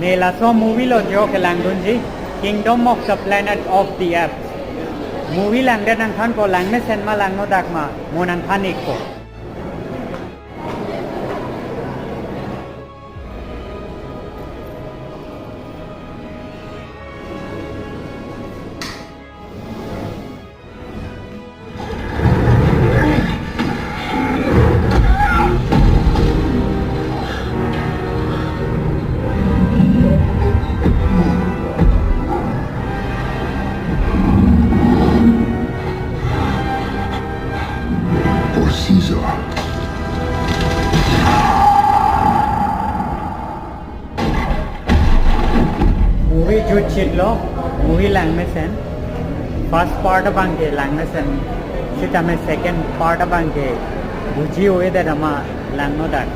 Nela so movie lo jo ke langunji Kingdom of the Planet of the Apes. Movie lang den ang khan ko lang me sen ma lang no dak ma monan khanik ko. For Caesar. Movie jo chitlo movie lang me sen first part bang ke lang me sen sita me second part bang ke buji hoye da ma lang no dak